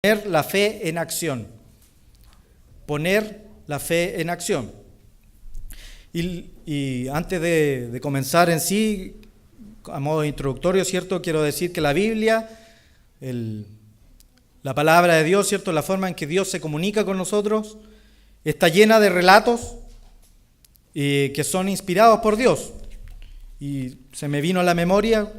Poner la fe en acción. Poner la fe en acción. Y antes de comenzar en sí, a modo introductorio, ¿cierto? Quiero decir que la Biblia, la palabra de Dios, ¿cierto? La forma en que Dios se comunica con nosotros, está llena de relatos que son inspirados por Dios. Y se me vino a la memoria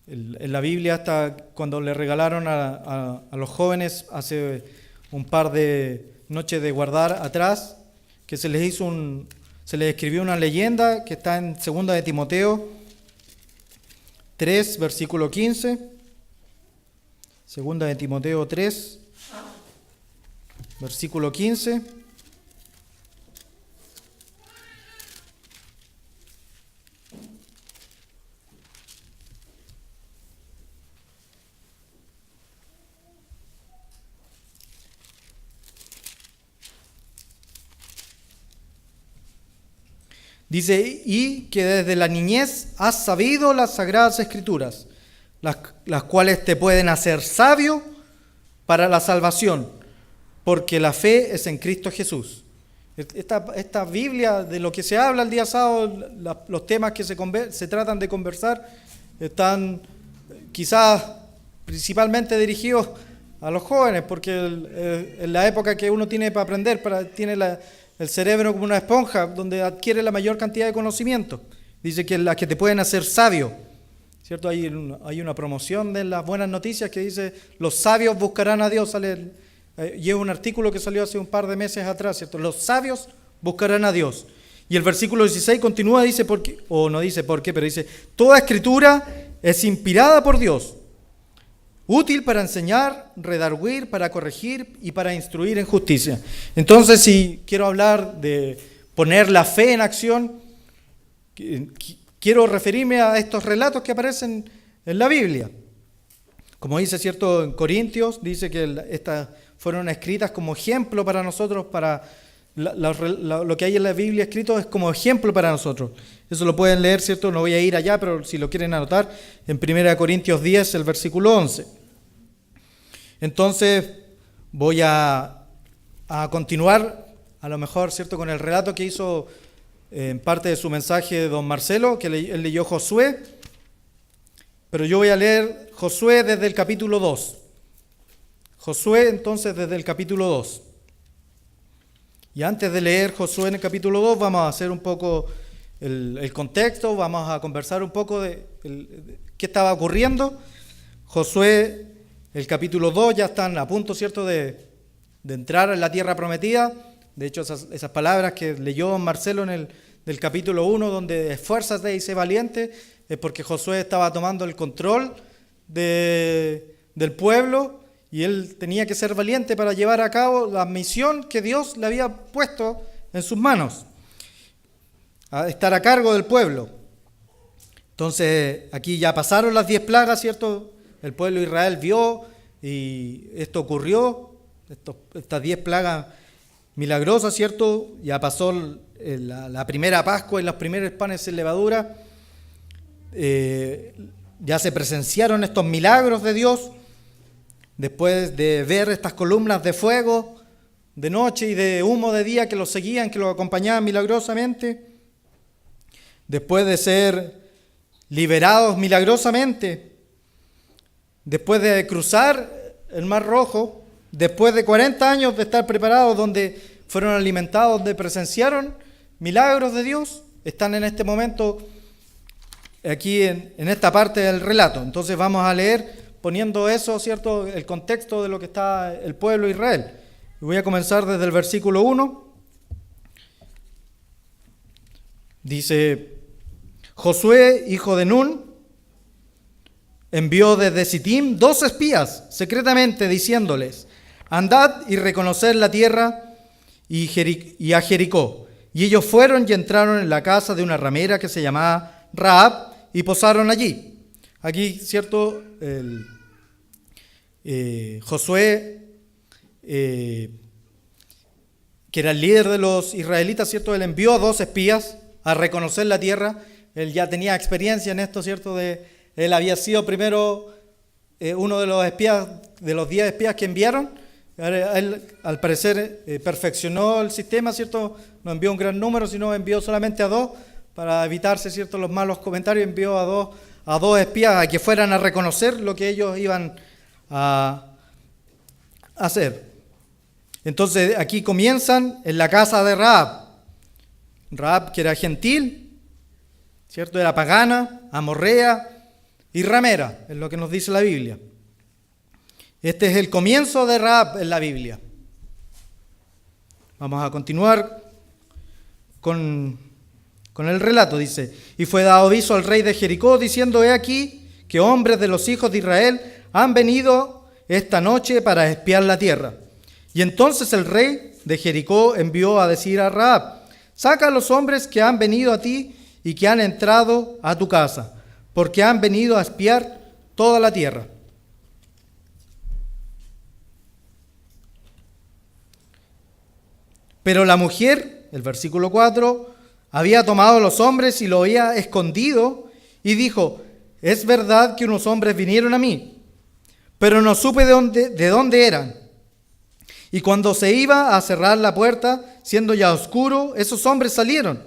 en la Biblia, hasta cuando le regalaron a los jóvenes hace un par de noches de guardar atrás, que se les escribió una leyenda que está en 2 de Timoteo 3, versículo 15. 2 de Timoteo 3, versículo 15. Dice, y que desde la niñez has sabido las sagradas escrituras, las cuales te pueden hacer sabio para la salvación, porque la fe es en Cristo Jesús. Esta Biblia, de lo que se habla el día sábado, los temas que se tratan de conversar, están quizás principalmente dirigidos a los jóvenes, porque en la época que uno tiene para aprender, tiene el cerebro como una esponja, donde adquiere la mayor cantidad de conocimiento. Dice que las que te pueden hacer sabio, ¿cierto? Hay una promoción de las buenas noticias que dice, los sabios buscarán a Dios. Lleva un artículo que salió hace un par de meses atrás, ¿cierto? Los sabios buscarán a Dios. Y el versículo 16 continúa, dice, no dice por qué, pero dice, toda escritura es inspirada por Dios, útil para enseñar, redarguir, para corregir y para instruir en justicia. Entonces, si quiero hablar de poner la fe en acción, quiero referirme a estos relatos que aparecen en la Biblia. Como dice, ¿cierto? En Corintios, dice que estas fueron escritas como ejemplo para nosotros, para lo que hay en la Biblia escrito es como ejemplo para nosotros. Eso lo pueden leer, ¿cierto? No voy a ir allá, pero si lo quieren anotar, en 1 Corintios 10, el versículo 11. Entonces voy a continuar, a lo mejor, ¿cierto?, con el relato que hizo en parte de su mensaje don Marcelo, que él leyó Josué, pero yo voy a leer Josué desde el capítulo 2. Josué, entonces, desde el capítulo 2. Y antes de leer Josué en el capítulo 2, vamos a hacer un poco el contexto, vamos a conversar un poco de qué estaba ocurriendo. Josué, el capítulo 2, ya están a punto, ¿cierto?, de entrar en la tierra prometida. De hecho, esas palabras que leyó Marcelo del capítulo 1, donde esfuérzate y sé valiente, es porque Josué estaba tomando el control del pueblo y él tenía que ser valiente para llevar a cabo la misión que Dios le había puesto en sus manos, a estar a cargo del pueblo. Entonces, aquí ya pasaron las 10 plagas, ¿cierto? El pueblo de Israel vio y esto ocurrió, estas 10 plagas milagrosas, ¿cierto? Ya pasó la primera Pascua y los primeros panes sin levadura. Ya se presenciaron estos milagros de Dios, después de ver estas columnas de fuego de noche y de humo de día que los seguían, que los acompañaban milagrosamente, después de ser liberados milagrosamente, después de cruzar el Mar Rojo, después de 40 años de estar preparados, donde fueron alimentados, donde presenciaron milagros de Dios, están en este momento aquí en esta parte del relato. Entonces vamos a leer poniendo eso, ¿cierto?, el contexto de lo que está el pueblo de Israel. Voy a comenzar desde el versículo 1. Dice, Josué, hijo de Nun, envió desde Sittim 2 espías secretamente diciéndoles, andad y reconoced la tierra y a Jericó. Y ellos fueron y entraron en la casa de una ramera que se llamaba Rahab y posaron allí. Aquí, ¿cierto? Josué, que era el líder de los israelitas, ¿cierto? Él envió 2 espías a reconocer la tierra. Él ya tenía experiencia en esto, ¿cierto? Él había sido primero uno de los espías, de los 10 espías que enviaron. Él, al parecer, perfeccionó el sistema, ¿cierto? No envió un gran número, sino envió solamente a 2, para evitarse, ¿cierto?, los malos comentarios. Envió a dos espías a que fueran a reconocer lo que ellos iban a hacer. Entonces, aquí comienzan en la casa de Rahab. Rahab, que era gentil, ¿cierto? Era pagana, amorrea y ramera, es lo que nos dice la Biblia. Este es el comienzo de Rahab en la Biblia. Vamos a continuar con el relato. Dice: y fue dado aviso al rey de Jericó, diciendo: he aquí que hombres de los hijos de Israel han venido esta noche para espiar la tierra. Y entonces el rey de Jericó envió a decir a Rahab: saca a los hombres que han venido a ti y que han entrado a tu casa, porque han venido a espiar toda la tierra. Pero la mujer, el versículo 4, había tomado a los hombres y lo había escondido y dijo: es verdad que unos hombres vinieron a mí, pero no supe de dónde eran. Y cuando se iba a cerrar la puerta, siendo ya oscuro, esos hombres salieron.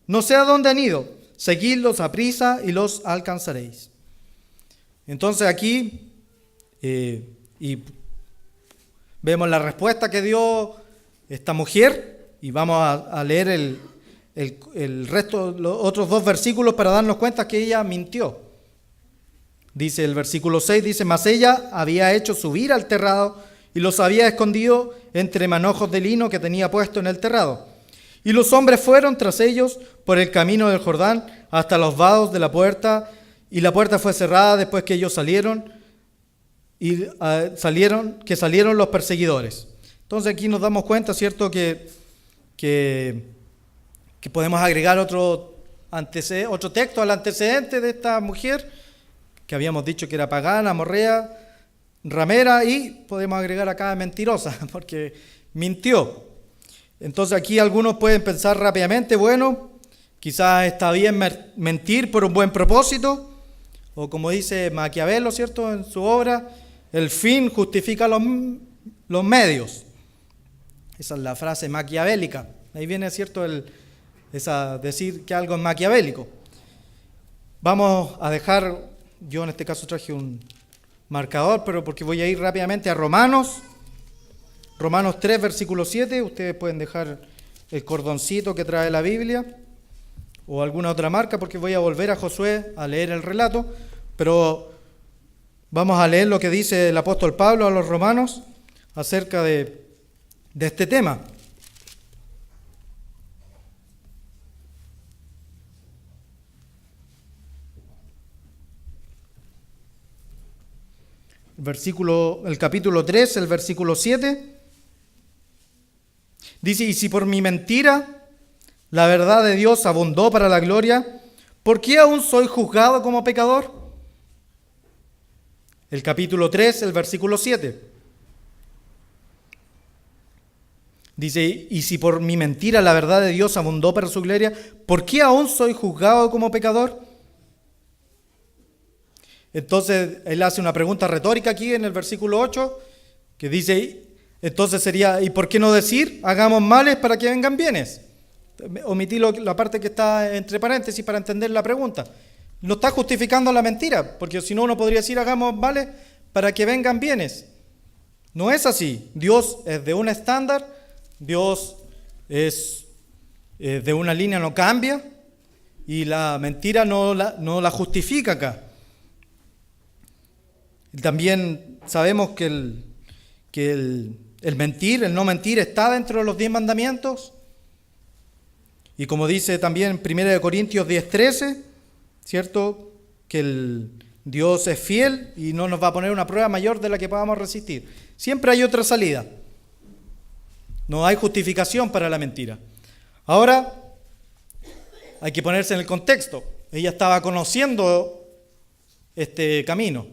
No sé a dónde han ido, seguidlos aprisa y los alcanzaréis. Entonces aquí y vemos la respuesta que dio esta mujer, y vamos a leer el resto, los otros 2 versículos, para darnos cuenta que ella mintió. Dice el versículo 6, dice: mas ella había hecho subir al terrado y los había escondido entre manojos de lino que tenía puesto en el terrado. Y los hombres fueron tras ellos por el camino del Jordán hasta los vados de la puerta, y la puerta fue cerrada después que ellos salieron, y salieron los perseguidores. Entonces aquí nos damos cuenta, ¿cierto?, que podemos agregar otro texto al antecedente de esta mujer, que habíamos dicho que era pagana, amorrea, ramera, y podemos agregar acá mentirosa, porque mintió. Entonces aquí algunos pueden pensar rápidamente: bueno, quizás está bien mentir por un buen propósito, o como dice Maquiavelo, ¿cierto?, en su obra, el fin justifica los medios. Esa es la frase maquiavélica. Ahí viene, ¿cierto?, decir que algo es maquiavélico. Vamos a dejar, yo en este caso traje un marcador, pero porque voy a ir rápidamente a Romanos 3, versículo 7. Ustedes pueden dejar el cordoncito que trae la Biblia o alguna otra marca, porque voy a volver a Josué a leer el relato, pero vamos a leer lo que dice el apóstol Pablo a los romanos acerca de este tema. El capítulo 3, el versículo 7, dice: y si por mi mentira la verdad de Dios abundó para la gloria, ¿por qué aún soy juzgado como pecador? El capítulo 3, el versículo 7. Dice: y si por mi mentira la verdad de Dios abundó para su gloria, ¿por qué aún soy juzgado como pecador? Entonces él hace una pregunta retórica aquí en el versículo 8, que dice, entonces sería: ¿y por qué no decir hagamos males para que vengan bienes? Omití la parte que está entre paréntesis para entender la pregunta. No está justificando la mentira, porque si no uno podría decir hagamos males para que vengan bienes. No es así. Dios es de un estándar, Dios es de una línea, no cambia, y la mentira no la justifica acá. También sabemos que el mentir, el no mentir, está dentro de los 10 mandamientos. Y como dice también 1 Corintios 10:13, ¿cierto?, que Dios es fiel y no nos va a poner una prueba mayor de la que podamos resistir. Siempre hay otra salida. No hay justificación para la mentira. Ahora, hay que ponerse en el contexto. Ella estaba conociendo este camino.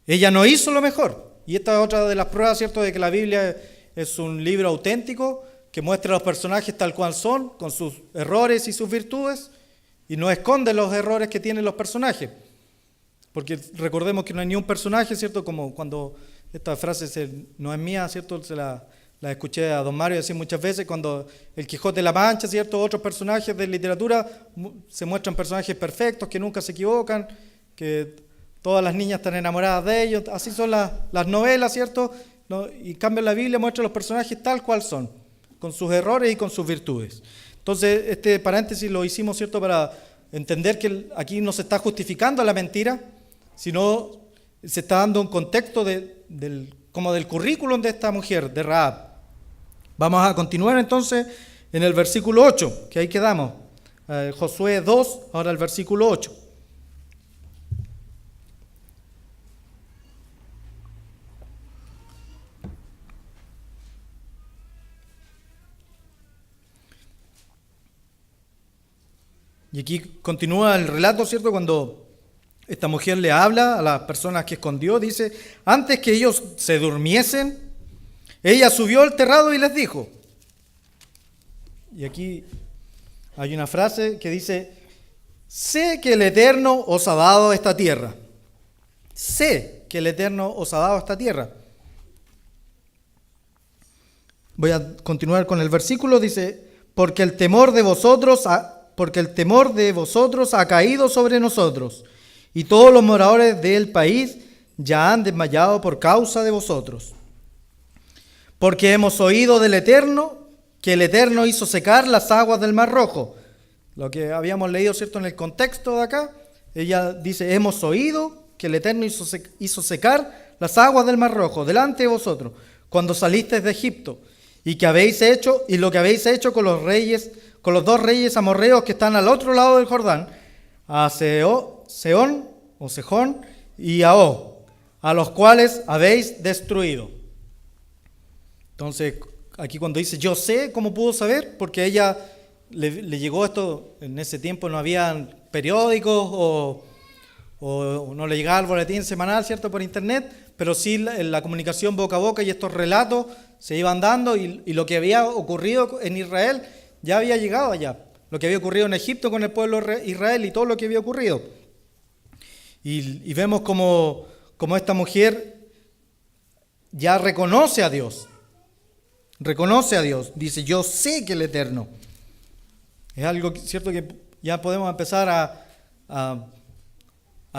Ella no hizo lo mejor. Y esta es otra de las pruebas, ¿cierto?, de que la Biblia es un libro auténtico que muestra a los personajes tal cual son, con sus errores y sus virtudes, y no esconde los errores que tienen los personajes. porque recordemos que no hay ni un personaje, ¿cierto? Como cuando esta frase no es mía, ¿cierto? La escuché a don Mario decir muchas veces, cuando el Quijote de la Mancha, ¿cierto? Otros personajes de literatura se muestran personajes perfectos, que nunca se equivocan, que todas las niñas están enamoradas de ellos, así son las novelas, ¿cierto? ¿No? Y en cambio la Biblia muestra a los personajes tal cual son, con sus errores y con sus virtudes. Entonces, este paréntesis lo hicimos, ¿cierto?, para entender que aquí no se está justificando la mentira, sino se está dando un contexto como del currículum de esta mujer, de Rahab. Vamos a continuar entonces en el versículo 8, que ahí quedamos. Josué 2, ahora el versículo 8. Y aquí continúa el relato, ¿cierto? Cuando esta mujer le habla a las personas que escondió, dice, antes que ellos se durmiesen, ella subió al terrado y les dijo. Y aquí hay una frase que dice, sé que el Eterno os ha dado esta tierra. Sé que el Eterno os ha dado esta tierra. Voy a continuar con el versículo, dice, porque el temor de vosotros ha caído sobre nosotros, y todos los moradores del país ya han desmayado por causa de vosotros. Porque hemos oído del Eterno, que el Eterno hizo secar las aguas del Mar Rojo. Lo que habíamos leído, ¿cierto?, en el contexto de acá, ella dice, hemos oído que el Eterno hizo secar las aguas del Mar Rojo delante de vosotros, cuando salisteis de Egipto, y lo que habéis hecho con los dos reyes amorreos que están al otro lado del Jordán, a Sehón y a Og, a los cuales habéis destruido. Entonces, aquí cuando dice yo sé, ¿cómo pudo saber? Porque ella le llegó esto, en ese tiempo no había periódicos o no le llegaba el boletín semanal, ¿cierto?, por internet, pero sí la comunicación boca a boca y estos relatos se iban dando y lo que había ocurrido en Israel ya había llegado allá. Lo que había ocurrido en Egipto con el pueblo de Israel y todo lo que había ocurrido. Y vemos como esta mujer ya reconoce a Dios. Reconoce a Dios. Dice, yo sé que el Eterno. Es algo, ¿cierto?, que ya podemos empezar a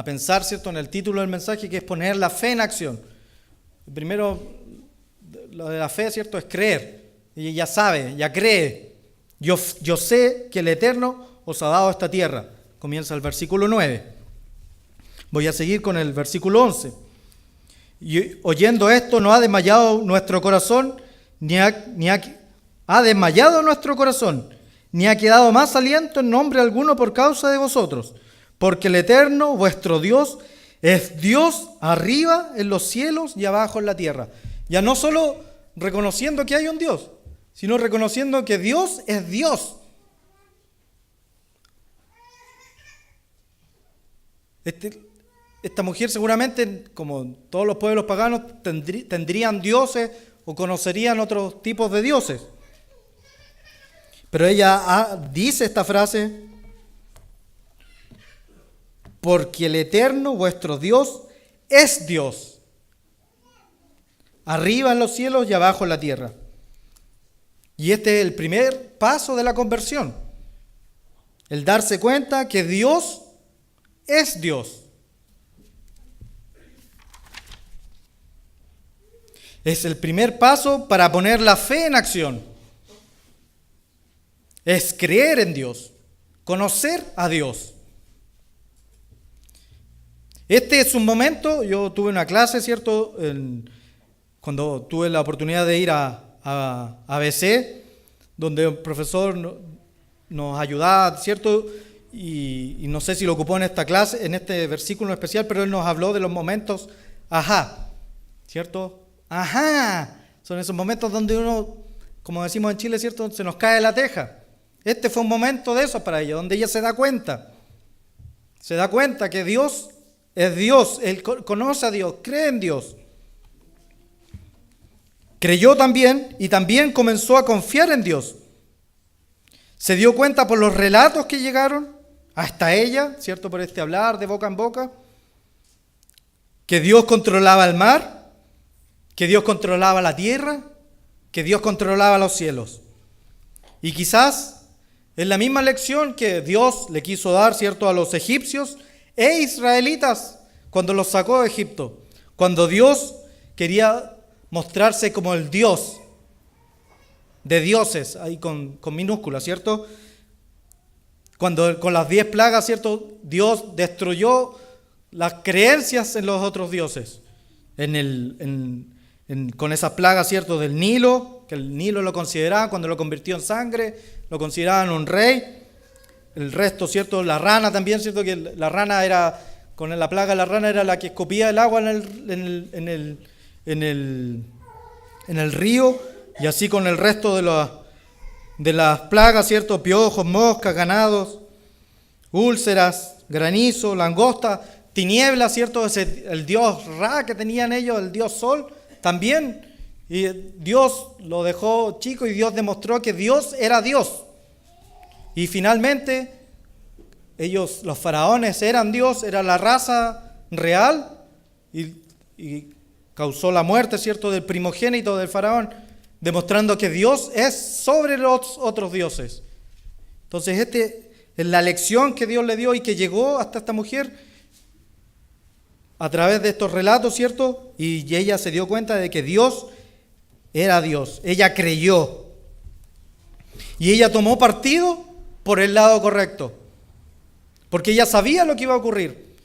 pensar, ¿cierto?, en el título del mensaje, que es poner la fe en acción. Primero, lo de la fe, ¿cierto?, es creer. Y ya sabe, ya cree. Yo sé que el Eterno os ha dado esta tierra. Comienza el versículo 9. Voy a seguir con el versículo 11. Y oyendo esto, no ha desmayado nuestro corazón, ni ha desmayado nuestro corazón, ni ha quedado más aliento en nombre alguno por causa de vosotros. Porque el Eterno, vuestro Dios, es Dios arriba en los cielos y abajo en la tierra. Ya no solo reconociendo que hay un Dios, sino reconociendo que Dios es Dios. Esta mujer seguramente, como todos los pueblos paganos, tendrían dioses o conocerían otros tipos de dioses. Pero ella dice esta frase, porque el Eterno, vuestro Dios, es Dios, arriba en los cielos y abajo en la tierra. Y este es el primer paso de la conversión, el darse cuenta que Dios es Dios. Es el primer paso para poner la fe en acción. Es creer en Dios, conocer a Dios. Este es un momento, yo tuve una clase, ¿cierto?, cuando tuve la oportunidad de ir a ABC, donde un profesor nos ayudaba, ¿cierto?, y no sé si lo ocupó en esta clase, en este versículo en especial, pero él nos habló de los momentos ajá, ¿cierto? Ajá, son esos momentos donde uno, como decimos en Chile, ¿cierto?, se nos cae la teja. Este fue un momento de eso para ella, donde ella se da cuenta que Dios es Dios, él conoce a Dios, cree en Dios. Creyó también y también comenzó a confiar en Dios. Se dio cuenta por los relatos que llegaron hasta ella, ¿cierto?, por este hablar de boca en boca, que Dios controlaba el mar, que Dios controlaba la tierra, que Dios controlaba los cielos. Y quizás es la misma lección que Dios le quiso dar, ¿cierto?, a los egipcios e israelitas cuando los sacó de Egipto. Cuando Dios quería mostrarse como el Dios de dioses, ahí con minúsculas, ¿cierto? Cuando con las 10 plagas, ¿cierto?, Dios destruyó las creencias en los otros dioses. Con esas plagas, ¿cierto?, del Nilo, que el Nilo lo consideraban, cuando lo convirtió en sangre, lo consideraban un rey. El resto, ¿cierto?, la rana también, ¿cierto?, que la rana era, con la plaga de la rana era la que escupía el agua en el río, y así con el resto de las plagas, ¿cierto?, piojos, moscas, ganados, úlceras, granizo, langosta, tinieblas, ¿cierto?, el dios Ra que tenían ellos, el dios Sol, también. Y Dios lo dejó chico y Dios demostró que Dios era Dios. Y finalmente, ellos, los faraones, eran Dios, era la raza real y causó la muerte, ¿cierto?, del primogénito del faraón, demostrando que Dios es sobre los otros dioses. Entonces, es la lección que Dios le dio y que llegó hasta esta mujer a través de estos relatos, ¿cierto? Y ella se dio cuenta de que Dios era Dios. Ella creyó. Y ella tomó partido por el lado correcto. Porque ella sabía lo que iba a ocurrir.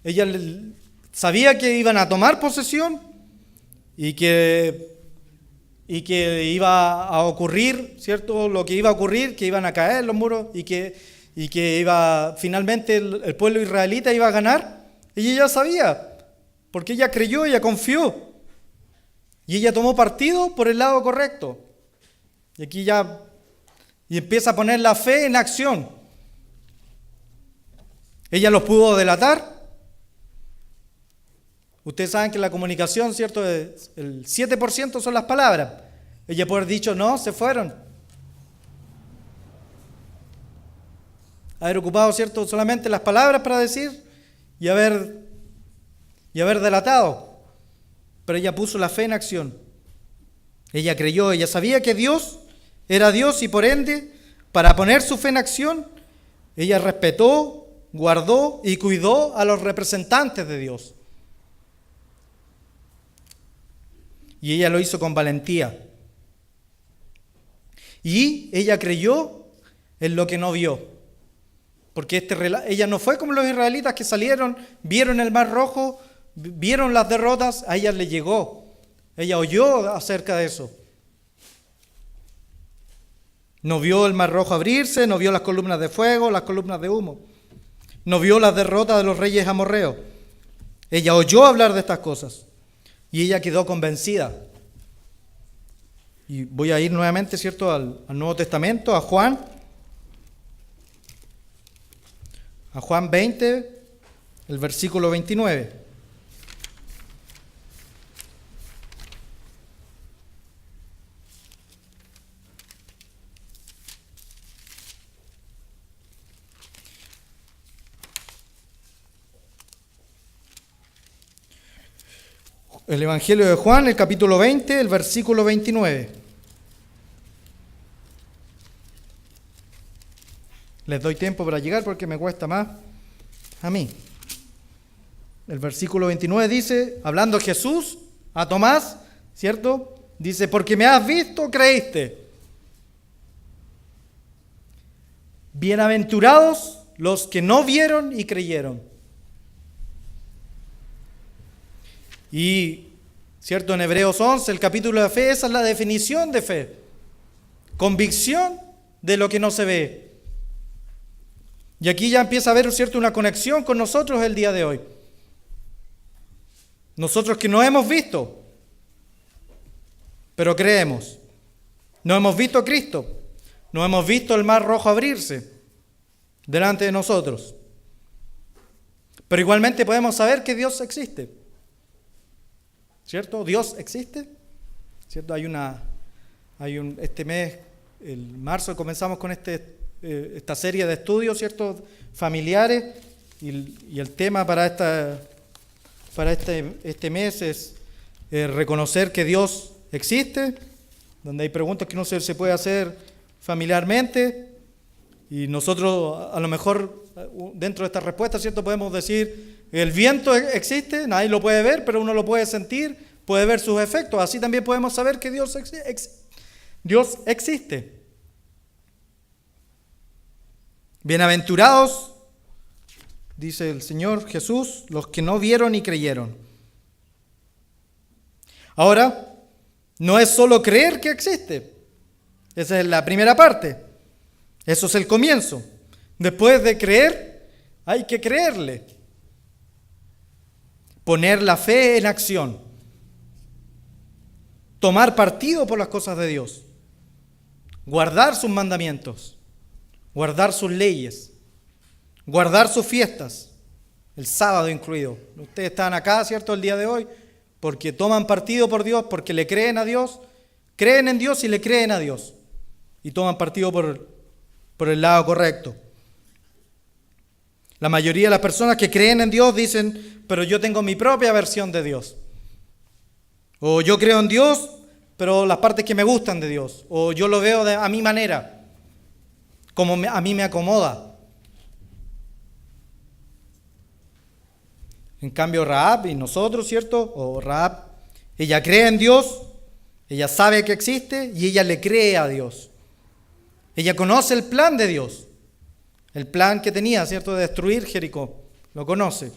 Ella sabía que iban a tomar posesión y que iba a ocurrir, ¿cierto? Lo que iba a ocurrir, que iban a caer los muros y que finalmente el pueblo israelita iba a ganar. Y ella sabía, porque ella creyó, ella confió. Y ella tomó partido por el lado correcto. Y aquí y empieza a poner la fe en acción. Ella los pudo delatar. Ustedes saben que la comunicación, ¿cierto?, el 7% son las palabras. Ella puede haber dicho, no, se fueron. Haber ocupado, ¿cierto?, solamente las palabras para decir y haber delatado. Pero ella puso la fe en acción. Ella creyó, ella sabía que Dios era Dios y por ende, para poner su fe en acción, ella respetó, guardó y cuidó a los representantes de Dios. Y ella lo hizo con valentía. Y ella creyó en lo que no vio. Porque ella no fue como los israelitas que salieron, vieron el Mar Rojo, vieron las derrotas, a ella le llegó. Ella oyó acerca de eso. No vio el Mar Rojo abrirse, no vio las columnas de fuego, las columnas de humo. No vio las derrotas de los reyes amorreos. Ella oyó hablar de estas cosas. Y ella quedó convencida. Y voy a ir nuevamente, ¿cierto?, al Nuevo Testamento, a Juan. A Juan 20, el versículo 29. El Evangelio de Juan, el capítulo 20, el versículo 29. Les doy tiempo para llegar porque me cuesta más a mí. El versículo 29 dice, hablando Jesús a Tomás, ¿cierto? Dice, porque me has visto, creíste. Bienaventurados los que no vieron y creyeron. Y, ¿cierto?, en Hebreos 11, el capítulo de fe, esa es la definición de fe. Convicción de lo que no se ve. Y aquí ya empieza a haber, ¿cierto?, una conexión con nosotros el día de hoy. Nosotros que no hemos visto, pero creemos. No hemos visto a Cristo. No hemos visto el Mar Rojo abrirse delante de nosotros. Pero igualmente podemos saber que Dios existe. ¿Cierto? Dios existe. ¿Cierto? Este mes, el marzo, comenzamos con esta serie de estudios, ¿cierto?, familiares, y el tema para para este mes es reconocer que Dios existe, donde hay preguntas que no se puede hacer familiarmente, y nosotros a lo mejor dentro de esta respuesta, ¿cierto?, podemos decir, el viento existe, nadie lo puede ver, pero uno lo puede sentir, puede ver sus efectos. Así también podemos saber que Dios existe. Bienaventurados, dice el Señor Jesús, los que no vieron y creyeron. Ahora, no es solo creer que existe. Esa es la primera parte. Eso es el comienzo. Después de creer, hay que creerle. Poner la fe en acción. Tomar partido por las cosas de Dios. Guardar sus mandamientos. Guardar sus leyes. Guardar sus fiestas. El sábado incluido. Ustedes están acá, ¿cierto?, el día de hoy, porque toman partido por Dios, porque le creen a Dios. Creen en Dios y le creen a Dios. Y toman partido por el lado correcto. La mayoría de las personas que creen en Dios dicen, pero yo tengo mi propia versión de Dios. O yo creo en Dios, pero las partes que me gustan de Dios. O yo lo veo a mi manera, como a mí me acomoda. En cambio, Rahab y nosotros, ¿cierto? O Rahab, ella cree en Dios, ella sabe que existe y ella le cree a Dios. Ella conoce el plan de Dios. El plan que tenía, ¿cierto?, de destruir Jericó. Lo conoce.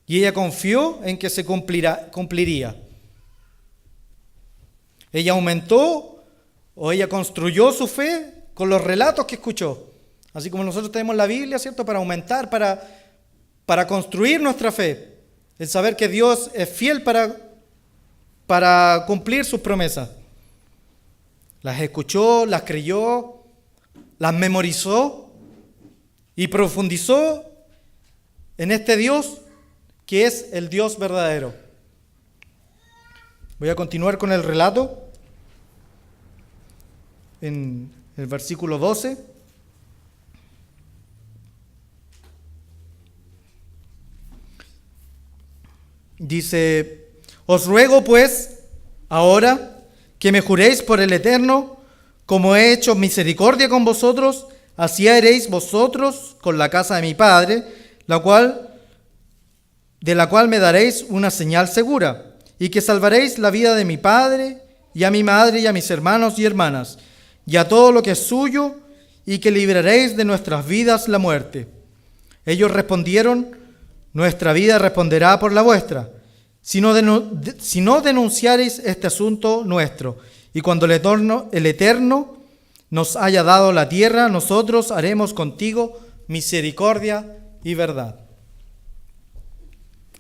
Y ella confió en que se cumpliría. Ella aumentó o ella construyó su fe con los relatos que escuchó. Así como nosotros tenemos la Biblia, ¿cierto?, para aumentar, para construir nuestra fe. El saber que Dios es fiel para cumplir sus promesas. Las escuchó, las creyó, las memorizó y profundizó en este Dios que es el Dios verdadero. Voy a continuar con el relato en el versículo 12. Dice, os ruego pues ahora que me juréis por el Eterno, como he hecho misericordia con vosotros, así haréis vosotros con la casa de mi Padre, de la cual me daréis una señal segura, y que salvaréis la vida de mi Padre, y a mi madre, y a mis hermanos y hermanas, y a todo lo que es suyo, y que libraréis de nuestras vidas la muerte. Ellos respondieron, nuestra vida responderá por la vuestra, si no denunciareis este asunto nuestro, y cuando el Eterno nos haya dado la tierra, nosotros haremos contigo misericordia y verdad.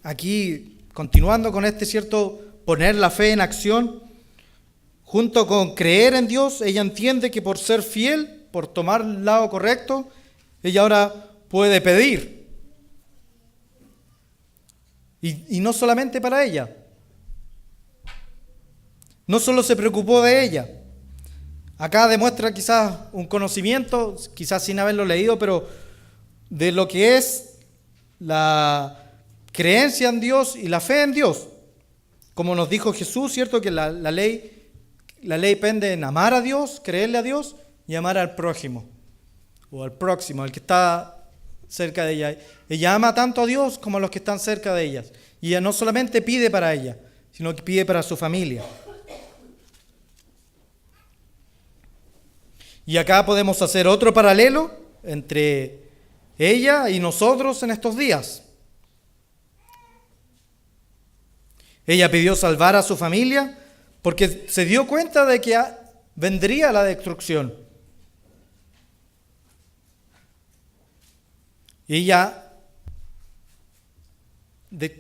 Aquí, continuando con cierto, poner la fe en acción, junto con creer en Dios, ella entiende que por ser fiel, por tomar el lado correcto, ella ahora puede pedir. Y no solamente para ella. No solo se preocupó de ella. Acá demuestra quizás un conocimiento, quizás sin haberlo leído, pero de lo que es la creencia en Dios y la fe en Dios. Como nos dijo Jesús, ¿cierto? Que la ley pende en amar a Dios, creerle a Dios y amar al prójimo. O al próximo, al que está cerca de ella. Ella ama tanto a Dios como a los que están cerca de ella. Y ella no solamente pide para ella, sino que pide para su familia. Y acá podemos hacer otro paralelo entre ella y nosotros en estos días. Ella pidió salvar a su familia porque se dio cuenta de que vendría la destrucción.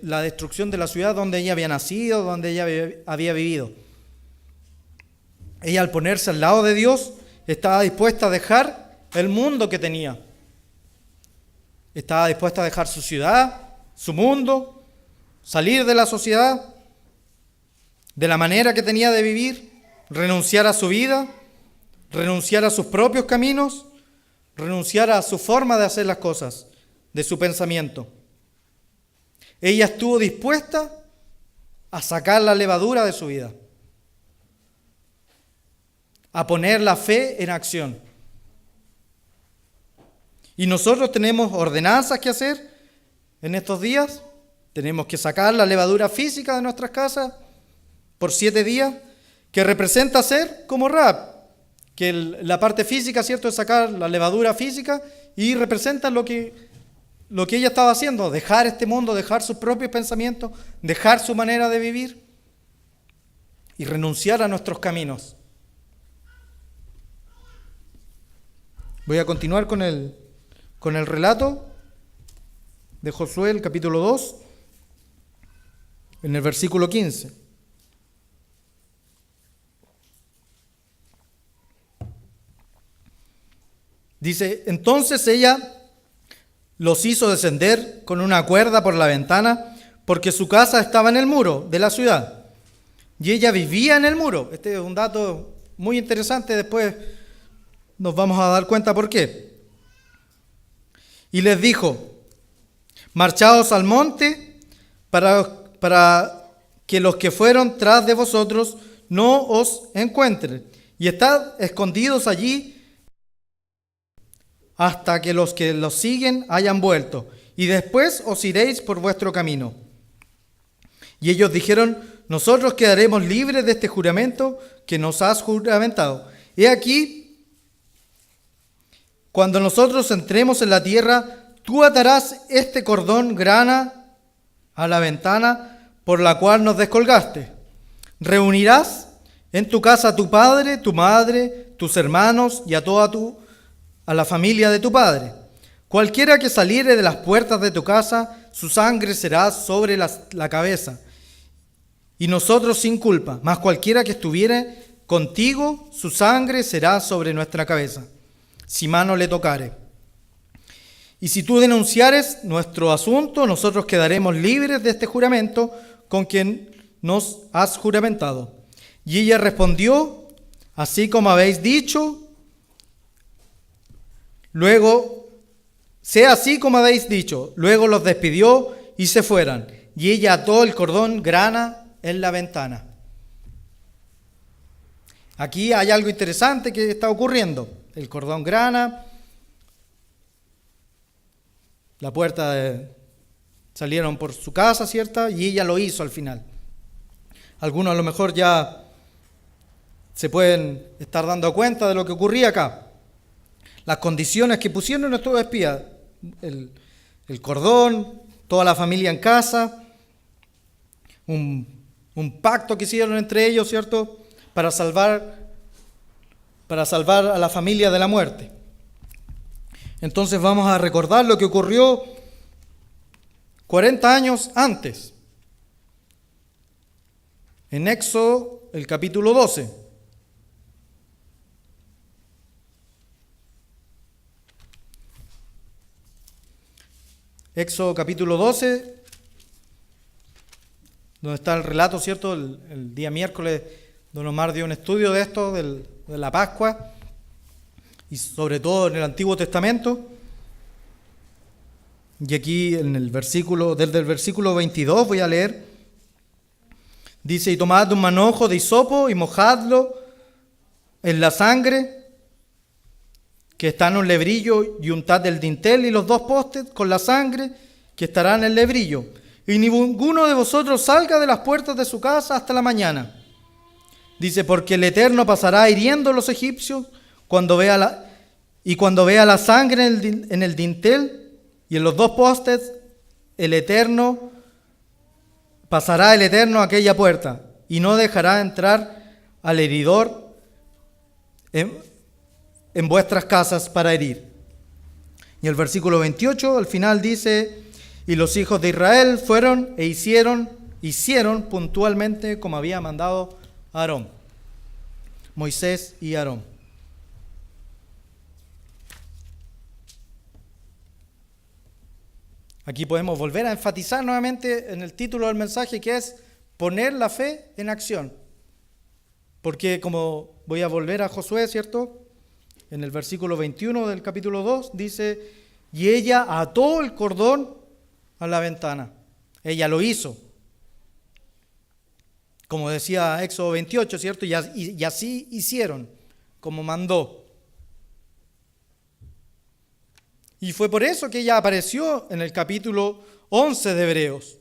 La destrucción de la ciudad donde ella había nacido, donde ella había vivido. Ella, al ponerse al lado de Dios, estaba dispuesta a dejar el mundo que tenía. Estaba dispuesta a dejar su ciudad, su mundo, salir de la sociedad, de la manera que tenía de vivir, renunciar a su vida, renunciar a sus propios caminos, renunciar a su forma de hacer las cosas, de su pensamiento. Ella estuvo dispuesta a sacar la levadura de su vida, a poner la fe en acción. Y nosotros tenemos ordenanzas que hacer en estos días. Tenemos que sacar la levadura física de nuestras casas por 7 días, que representa ser como Rahab, que la parte física, ¿cierto?, es sacar la levadura física y representa lo que ella estaba haciendo, dejar este mundo, dejar sus propios pensamientos, dejar su manera de vivir y renunciar a nuestros caminos. Voy a continuar con el relato de Josué, el capítulo 2, en el versículo 15. Dice: entonces ella los hizo descender con una cuerda por la ventana, porque su casa estaba en el muro de la ciudad, y ella vivía en el muro. Este es un dato muy interesante, después nos vamos a dar cuenta por qué. Y les dijo: marchaos al monte para que los que fueron tras de vosotros no os encuentren, y estad escondidos allí hasta que los siguen hayan vuelto, y después os iréis por vuestro camino. Y ellos dijeron: nosotros quedaremos libres de este juramento que nos has juramentado. He aquí, cuando nosotros entremos en la tierra, tú atarás este cordón grana a la ventana por la cual nos descolgaste. Reunirás en tu casa a tu padre, tu madre, tus hermanos y a la familia de tu padre. Cualquiera que saliere de las puertas de tu casa, su sangre será sobre la cabeza, y nosotros sin culpa. Mas cualquiera que estuviere contigo, su sangre será sobre nuestra cabeza, si mano le tocare. Y si tú denunciares nuestro asunto, nosotros quedaremos libres de este juramento con quien nos has juramentado. Y ella respondió: así como habéis dicho. Luego, sea así como habéis dicho. Luego los despidió y se fueran. Y ella ató el cordón grana en la ventana. Aquí hay algo interesante que está ocurriendo. El cordón grana, la puerta salieron por su casa, ¿cierto? Y ella lo hizo al final. Algunos a lo mejor ya se pueden estar dando cuenta de lo que ocurría acá. Las condiciones que pusieron estos espías, el cordón, toda la familia en casa, un pacto que hicieron entre ellos, ¿cierto?, para salvar a la familia de la muerte. Entonces vamos a recordar lo que ocurrió 40 años antes, en Éxodo, el capítulo 12. Éxodo capítulo 12, donde está el relato, ¿cierto? El día miércoles, don Omar dio un estudio de esto, de la Pascua, y sobre todo en el Antiguo Testamento. Y aquí en el versículo, desde el versículo 22 voy a leer. Dice: y tomad un manojo de hisopo y mojadlo en la sangre que está en un lebrillo, y untad el dintel y los 2 postes con la sangre que estará en el lebrillo. Y ninguno de vosotros salga de las puertas de su casa hasta la mañana. Dice: porque el Eterno pasará hiriendo a los egipcios cuando vea la sangre en el dintel y en los 2 postes. Pasará el Eterno a aquella puerta y no dejará entrar al heridor en vuestras casas para herir. Y el versículo 28 al final dice: y los hijos de Israel fueron e hicieron puntualmente como había mandado Aarón, Moisés y Aarón. Aquí podemos volver a enfatizar nuevamente en el título del mensaje, que es poner la fe en acción. Porque como voy a volver a Josué, ¿cierto?, en el versículo 21 del capítulo 2 dice: y ella ató el cordón a la ventana. ella lo hizo. Como decía Éxodo 28, ¿cierto? Y así hicieron, como mandó. Y fue por eso que ella apareció en el capítulo 11 de Hebreos.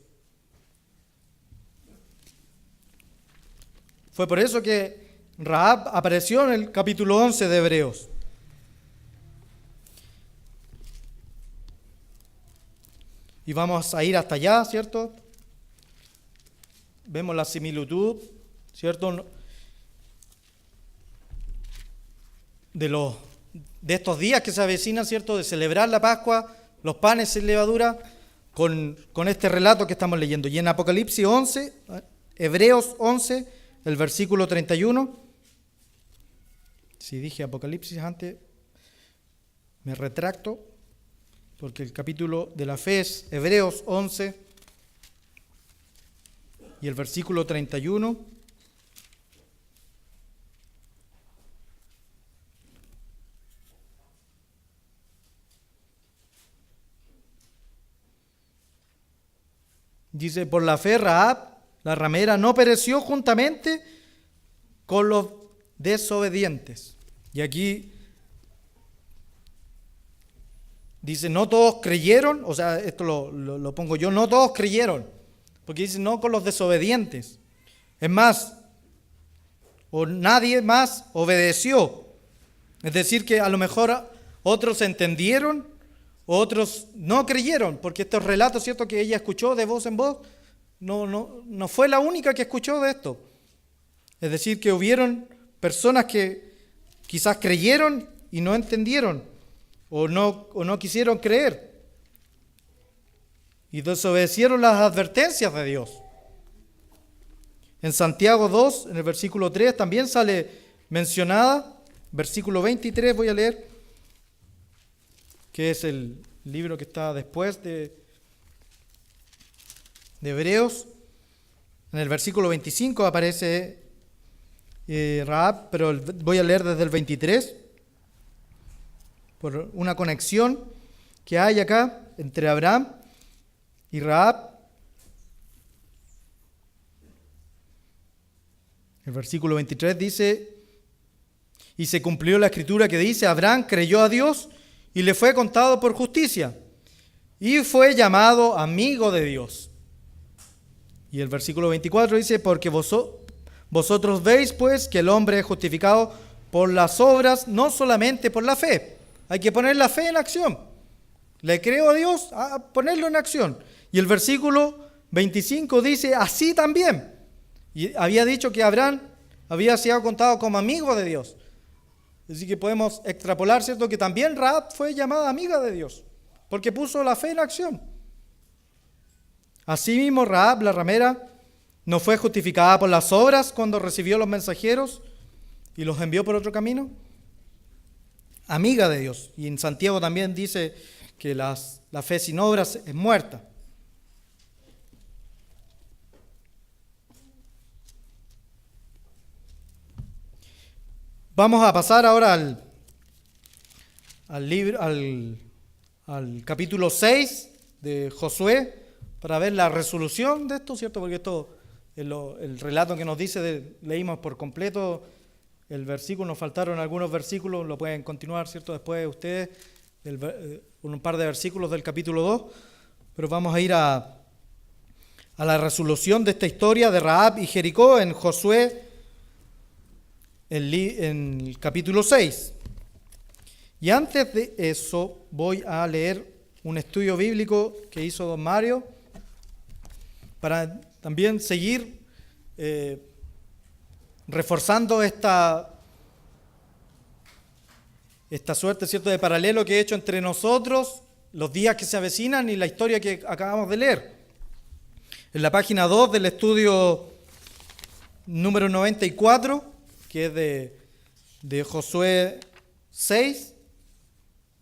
Fue por eso que Rahab apareció en el capítulo 11 de Hebreos. Y vamos a ir hasta allá, ¿cierto? Vemos la similitud, ¿cierto? De estos días que se avecinan, ¿cierto? De celebrar la Pascua, los panes sin levadura, con este relato que estamos leyendo. Y en Apocalipsis 11, Hebreos 11, el versículo 31. Si dije Apocalipsis antes, me retracto, porque el capítulo de la fe es Hebreos 11 y el versículo 31. Dice, por la fe Rahab, la ramera, no pereció juntamente con los desobedientes. Y aquí dice, no todos creyeron, o sea, esto lo pongo yo, no todos creyeron, porque dice, no con los desobedientes. Es más, o nadie más obedeció. Es decir, que a lo mejor otros entendieron, otros no creyeron, porque estos relatos, ¿cierto?, que ella escuchó de voz en voz, no fue la única que escuchó de esto. Es decir, que hubieron personas que quizás creyeron y no entendieron, o no quisieron creer, y desobedecieron las advertencias de Dios. En Santiago 2, en el versículo 3, también sale mencionada, versículo 23, voy a leer, que es el libro que está después de Hebreos. En el versículo 25 aparece Rahab, pero voy a leer desde el 23, por una conexión que hay acá entre Abraham y Rahab. El versículo 23 dice, y se cumplió la escritura que dice, Abraham creyó a Dios y le fue contado por justicia, y fue llamado amigo de Dios. Y el versículo 24 dice, porque vosotros veis pues que el hombre es justificado por las obras, no solamente por la fe. Hay que poner la fe en acción. Le creo a Dios, a ponerlo en acción. Y el versículo 25 dice, así también. Y había dicho que Abraham había sido contado como amigo de Dios. Así que podemos extrapolar, ¿cierto?, que también Rahab fue llamada amiga de Dios, porque puso la fe en acción. Asimismo, Rahab, la ramera, no fue justificada por las obras cuando recibió los mensajeros y los envió por otro camino. Amiga de Dios. Y en Santiago también dice que la fe sin obras es muerta. Vamos a pasar ahora al capítulo 6 de Josué para ver la resolución de esto, ¿cierto? Porque esto, el relato que nos dice, leímos por completo el versículo, nos faltaron algunos versículos, lo pueden continuar, ¿cierto?, después ustedes, un par de versículos del capítulo 2, pero vamos a ir a la resolución de esta historia de Rahab y Jericó en Josué, en el capítulo 6. Y antes de eso voy a leer un estudio bíblico que hizo don Mario para también seguir reforzando esta suerte, ¿cierto?, de paralelo que he hecho entre nosotros, los días que se avecinan y la historia que acabamos de leer. En la página 2 del estudio número 94, que es de Josué 6,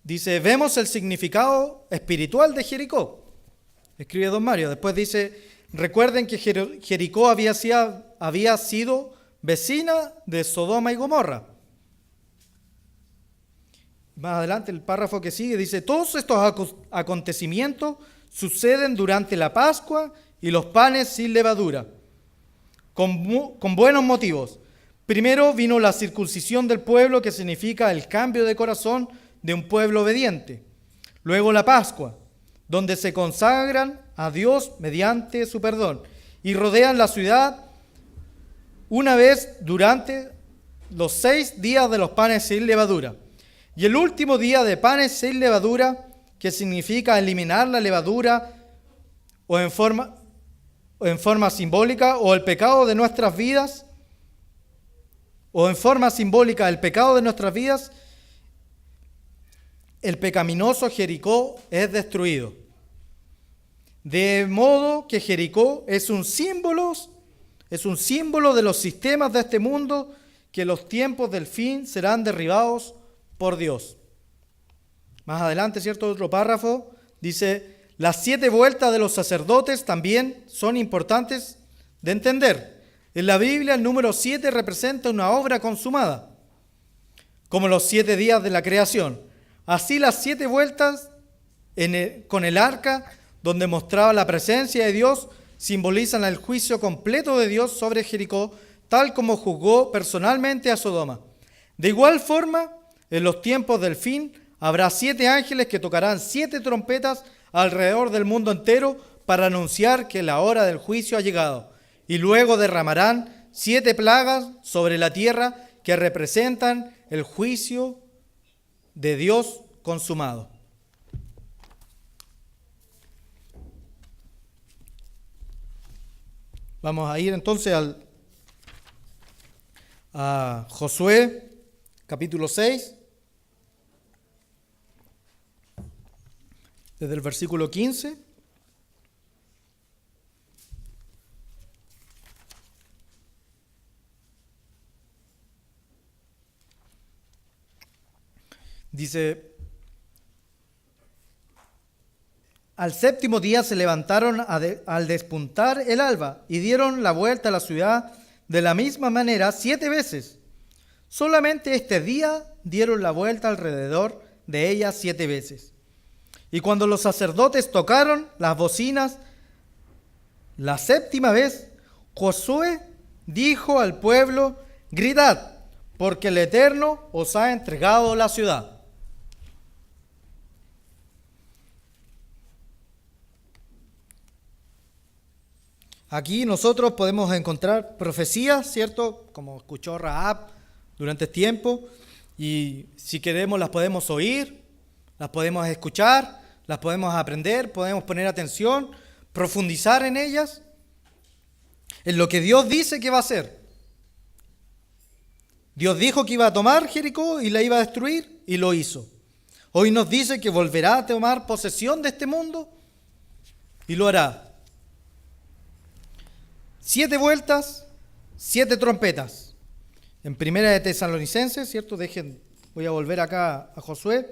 dice, vemos el significado espiritual de Jericó. Escribe don Mario. Después dice, recuerden que Jericó había sido vecina de Sodoma y Gomorra. Más adelante, el párrafo que sigue dice, todos estos acontecimientos suceden durante la Pascua y los panes sin levadura, con buenos motivos. Primero vino la circuncisión del pueblo, que significa el cambio de corazón de un pueblo obediente. Luego la Pascua, donde se consagran a Dios mediante su perdón y rodean la ciudad una vez durante los 6 días de los panes sin levadura. Y el último día de panes sin levadura, que significa eliminar la levadura o en forma simbólica, o el pecado de nuestras vidas, o en forma simbólica el pecado de nuestras vidas, el pecaminoso Jericó es destruido. De modo que Jericó es un símbolo de los sistemas de este mundo, que los tiempos del fin serán derribados por Dios. Más adelante, ¿cierto? Otro párrafo dice: las 7 vueltas de los sacerdotes también son importantes de entender. En la Biblia el número 7 representa una obra consumada, como los 7 días de la creación. Así las 7 vueltas con el arca, donde mostraba la presencia de Dios, simbolizan el juicio completo de Dios sobre Jericó, tal como juzgó personalmente a Sodoma. De igual forma, en los tiempos del fin, habrá 7 ángeles que tocarán 7 trompetas alrededor del mundo entero para anunciar que la hora del juicio ha llegado. Y luego derramarán 7 plagas sobre la tierra que representan el juicio de Dios consumado. Vamos a ir entonces a Josué, capítulo 6, desde el versículo 15. Dice: al 7º día se levantaron al despuntar el alba y dieron la vuelta a la ciudad de la misma manera 7 veces. Solamente este día dieron la vuelta alrededor de ella 7 veces. Y cuando los sacerdotes tocaron las bocinas la 7ª vez, Josué dijo al pueblo: gritad, porque el Eterno os ha entregado la ciudad. Aquí nosotros podemos encontrar profecías, ¿cierto? Como escuchó Rahab durante tiempo, y si queremos las podemos oír, las podemos escuchar, las podemos aprender, podemos poner atención, profundizar en ellas, en lo que Dios dice que va a hacer. Dios dijo que iba a tomar Jericó y la iba a destruir, y lo hizo. Hoy nos dice que volverá a tomar posesión de este mundo y lo hará. 7 vueltas, 7 trompetas. En Primera de Tesalonicenses, ¿cierto? Voy a volver acá a Josué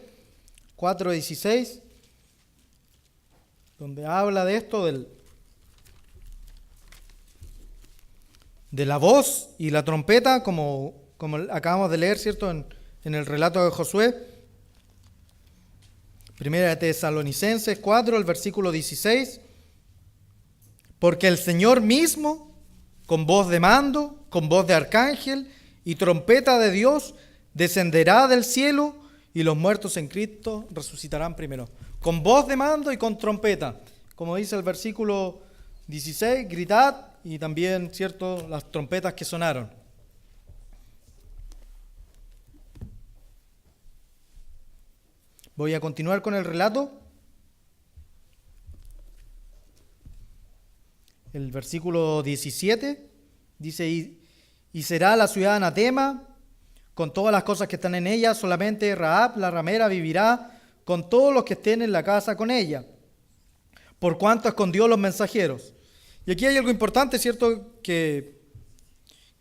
4:16, donde habla de esto, de la voz y la trompeta, como acabamos de leer, ¿cierto? En el relato de Josué. Primera de Tesalonicenses 4, el versículo 16. Porque el Señor mismo, con voz de mando, con voz de arcángel y trompeta de Dios, descenderá del cielo, y los muertos en Cristo resucitarán primero. Con voz de mando y con trompeta. Como dice el versículo 16, gritad, y también, ¿cierto?, las trompetas que sonaron. Voy a continuar con el relato. El versículo 17 dice: y será la ciudad anatema con todas las cosas que están en ella, solamente Rahab la ramera vivirá con todos los que estén en la casa con ella, por cuanto escondió los mensajeros. Y aquí hay algo importante, ¿cierto?, que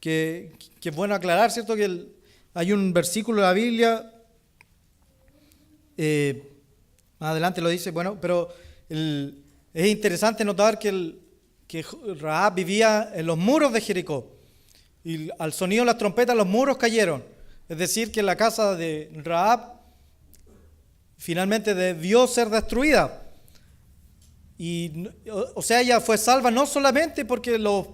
es bueno aclarar, ¿cierto?, que hay un versículo de la Biblia, más adelante lo dice, bueno, pero es interesante notar que Rahab vivía en los muros de Jericó, y al sonido de las trompetas los muros cayeron. Es decir, que la casa de Rahab finalmente debió ser destruida. o sea, ella fue salva no solamente porque los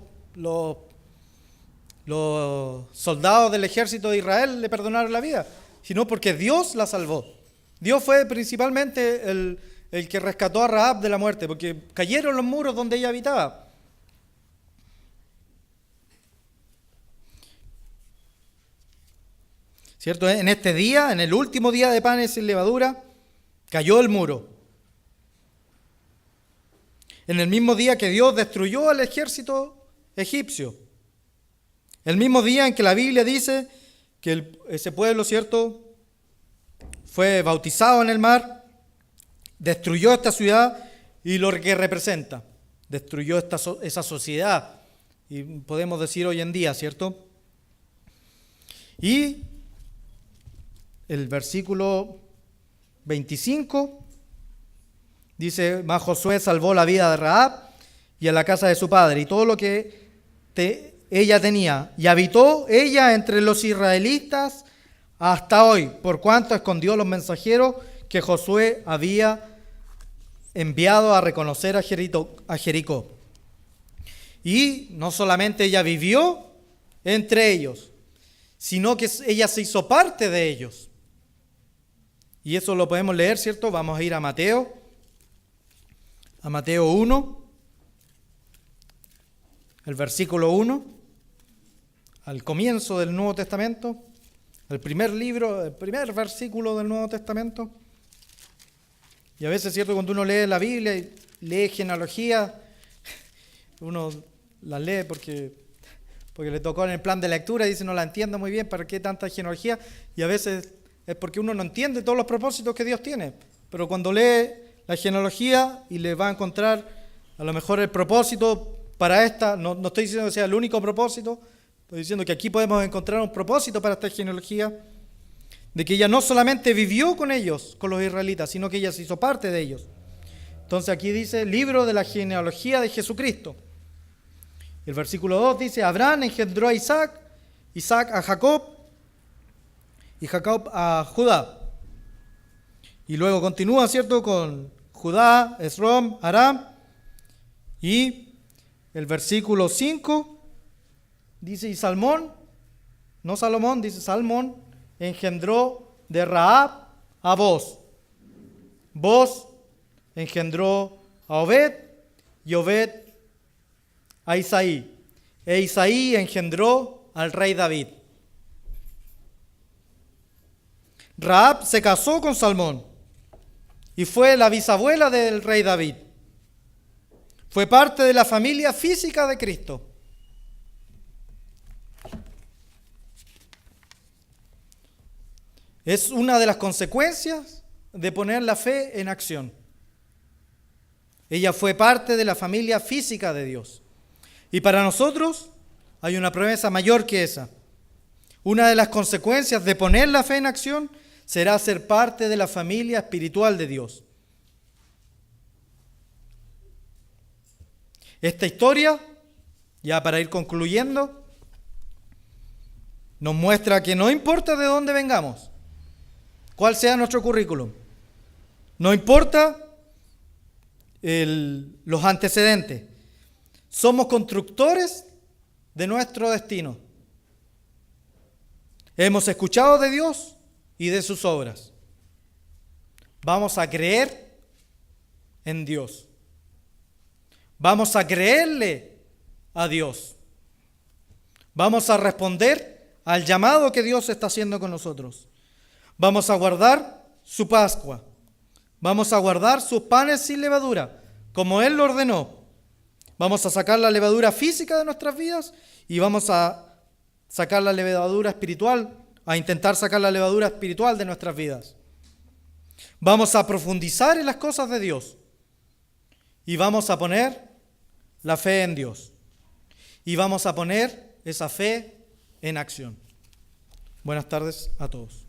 soldados del ejército de Israel le perdonaron la vida, sino porque Dios la salvó. Dios fue principalmente el que rescató a Rahab de la muerte, porque cayeron los muros donde ella habitaba. ¿Cierto? En este día, en el último día de panes sin levadura, cayó el muro. En el mismo día que Dios destruyó al ejército egipcio. El mismo día en que la Biblia dice que ese pueblo, ¿cierto?, fue bautizado en el mar, destruyó esta ciudad y lo que representa. Destruyó esa sociedad, y podemos decir hoy en día, ¿cierto? Y el versículo 25 dice: mas Josué salvó la vida de Rahab y a la casa de su padre y todo lo que ella tenía, y habitó ella entre los israelitas hasta hoy, por cuanto escondió los mensajeros que Josué había enviado a reconocer a Jericó. Y no solamente ella vivió entre ellos, sino que ella se hizo parte de ellos. Y eso lo podemos leer, ¿cierto? Vamos a ir a Mateo 1, el versículo 1, al comienzo del Nuevo Testamento, el primer versículo del Nuevo Testamento. Y a veces, ¿cierto?, cuando uno lee la Biblia y lee genealogía, uno la lee porque le tocó en el plan de lectura y dice: no la entiendo muy bien, ¿para qué tanta genealogía? Y a veces es porque uno no entiende todos los propósitos que Dios tiene. Pero cuando lee la genealogía y le va a encontrar a lo mejor el propósito para esta, no estoy diciendo que sea el único propósito, estoy diciendo que aquí podemos encontrar un propósito para esta genealogía, de que ella no solamente vivió con ellos, con los israelitas, sino que ella se hizo parte de ellos. Entonces aquí dice: libro de la genealogía de Jesucristo. El versículo 2 dice: Abraham engendró a Isaac, Isaac a Jacob, y Jacob a Judá. Y luego continúa, ¿cierto?, con Judá, Esrom, Aram. Y el versículo 5 dice: y Salmón, no Salomón, dice Salmón, engendró de Rahab a Boz. Boz engendró a Obed, y Obed a Isaí. E Isaí engendró al rey David. Rahab se casó con Salmón y fue la bisabuela del rey David. Fue parte de la familia física de Cristo. Es una de las consecuencias de poner la fe en acción. Ella fue parte de la familia física de Dios. Y para nosotros hay una promesa mayor que esa. Una de las consecuencias de poner la fe en acción será ser parte de la familia espiritual de Dios. Esta historia, ya para ir concluyendo, nos muestra que no importa de dónde vengamos, cuál sea nuestro currículum, no importa los antecedentes, somos constructores de nuestro destino. Hemos escuchado de Dios y de sus obras. Vamos a creer en Dios. Vamos a creerle a Dios. Vamos a responder al llamado que Dios está haciendo con nosotros. Vamos a guardar su Pascua. Vamos a guardar sus panes sin levadura, como Él lo ordenó. Vamos a sacar la levadura física de nuestras vidas y vamos a sacar la levadura espiritual, a intentar sacar la levadura espiritual de nuestras vidas. Vamos a profundizar en las cosas de Dios y vamos a poner la fe en Dios y vamos a poner esa fe en acción. Buenas tardes a todos.